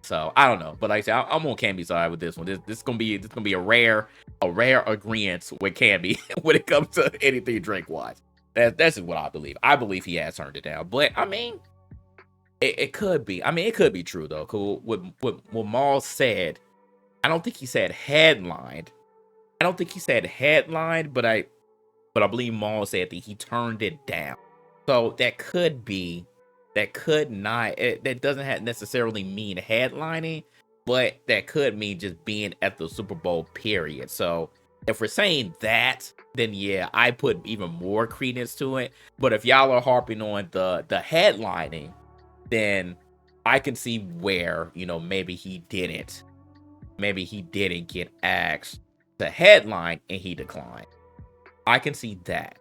S1: So I don't know, but like I said, I'm on Camby's side with this one. This is gonna be a rare agreement with Camby when it comes to anything Drake wise. That's just what I believe. I believe he has turned it down, but I mean, it could be. I mean, it could be true though. Cause what Maul said, I don't think he said headlined. But I believe Maul said that he turned it down. So that could be. That could not. That doesn't necessarily mean headlining, but that could mean just being at the Super Bowl. Period. So if we're saying that, then yeah, I put even more credence to it. But if y'all are harping on the headlining, then I can see where maybe he didn't get asked to headline and he declined. I can see that,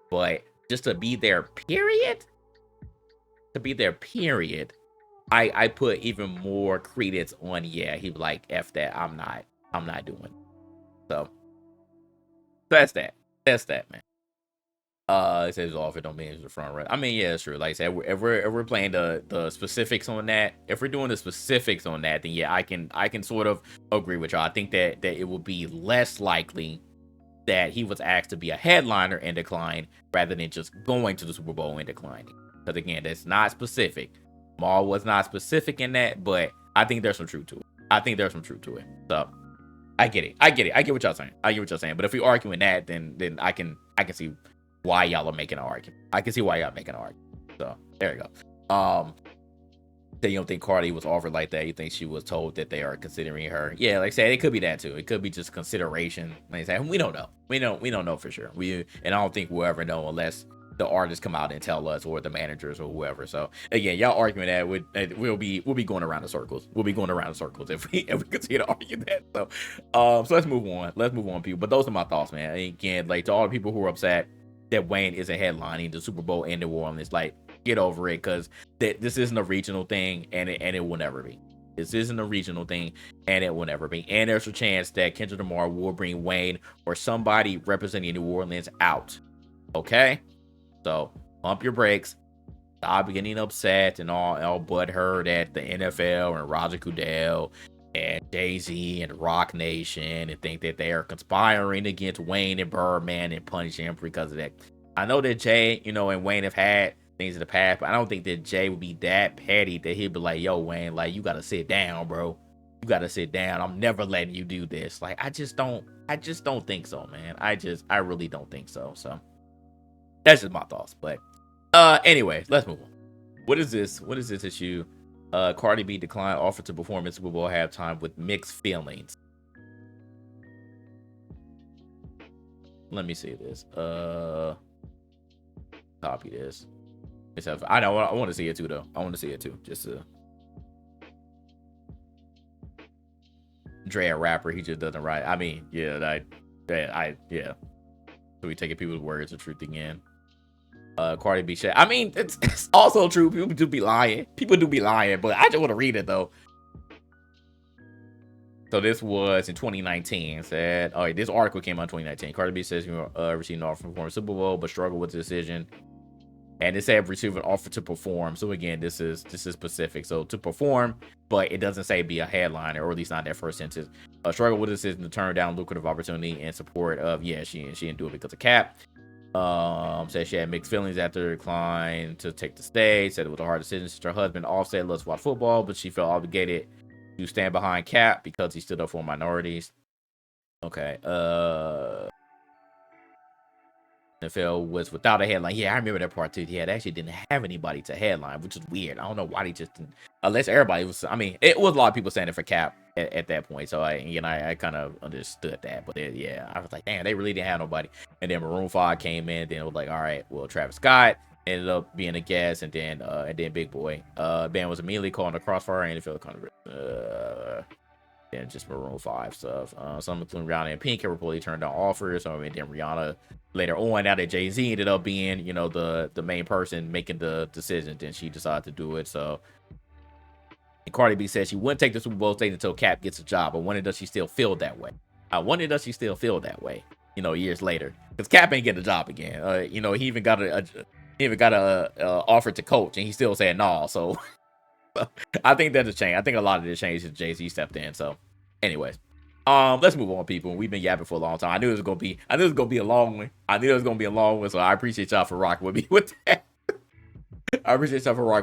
S1: but just to be there, period. I put even more credence on, yeah, he was like, F that, I'm not doing it. So that's that, man. It says offer don't mean it's the front runner. I mean, yeah, it's true. Like I said, if we're playing the specifics on that, if we're doing the specifics on that, then yeah, I can sort of agree with y'all. I think that it will be less likely that he was asked to be a headliner and decline rather than just going to the Super Bowl and declining. Because again, that's not specific. Maul was not specific in that, but I think there's some truth to it. So I get it. I get what y'all saying. But if we're arguing that, then I can see why y'all are making an argument. So there you go. That you don't think Cardi was offered like that. You think she was told that they are considering her. Yeah, like I said, it could be that too. It could be just consideration. Like I said, we don't know. We don't know for sure. And I don't think we'll ever know unless the artists come out and tell us, or the managers or whoever. So again, y'all arguing that we'll be going around in circles. If we continue to argue that. So let's move on, people. But those are my thoughts, man. Again, like to all the people who are upset that Wayne isn't headlining the Super Bowl in New Orleans, like, get over it, because this isn't a regional thing, and it will never be. This isn't a regional thing, and it will never be. And there's a chance that Kendrick Lamar will bring Wayne or somebody representing New Orleans out. Okay? So pump your brakes. Stop getting upset and all butthurt at the NFL and Roger Goodell and Jay-Z and Rock Nation and think that they are conspiring against Wayne and Birdman and punishing him because of that. I know that Jay, and Wayne have had things in the past, but I don't think that Jay would be that petty that he'd be like, "Yo, Wayne, like, you gotta sit down, bro. You gotta sit down. I'm never letting you do this." Like, I just don't think so, man. I really don't think so. So that's just my thoughts. But anyway, let's move on. What is this issue? Cardi B declined offer to perform in Super Bowl halftime with mixed feelings. Let me see this. Copy this. I know. I want to see it too, though. Just to Dre, a rapper, he just doesn't write. I mean, yeah. So we taking people's words of truth again. Cardi B shit. I mean, it's also true. People do be lying, but I just want to read it though. So this was in 2019. Said, oh, this article came out in 2019. Cardi B says he received an offer to perform Super Bowl, but struggled with the decision. And it said received an offer to perform. So again, this is specific. So to perform, but it doesn't say be a headliner, or at least not that first sentence. Struggled with the decision to turn down lucrative opportunity in support of, she didn't do it because of Cap. Said she had mixed feelings after decline to take the stage. Said it was a hard decision since her husband Offset loves to watch football, but she felt obligated to stand behind Cap because he stood up for minorities. Okay. NFL was without a headline. Yeah, I remember that part too. Yeah, they actually didn't have anybody to headline, which is weird. I don't know why they just didn't, unless everybody was. I mean, it was a lot of people saying it for Cap at that point. So I kind of understood that. But yeah, I was like, damn, they really didn't have nobody. And then Maroon 5 came in. Then it was like, all right, well, Travis Scott ended up being a guest, and then Big Boy. Band was immediately called the Crossfire and NFL kind of. And just Maroon 5 stuff. Some including Rihanna and Pink have reportedly turned down offers. So, I mean, then Rihanna later on, now that Jay-Z ended up being, the main person making the decision, then she decided to do it. So, and Cardi B said she wouldn't take the Super Bowl stage until Cap gets a job. But when does she still feel that way? Years later? Because Cap ain't getting a job again. He even got a offer to coach, and he still said no. So. I think that has changed. I think a lot of this changed since Jay-Z stepped in. So, anyways, let's move on, people. We've been yapping for a long time. I knew it was gonna be a long one. So I appreciate y'all for rocking with me with that. I appreciate y'all for rocking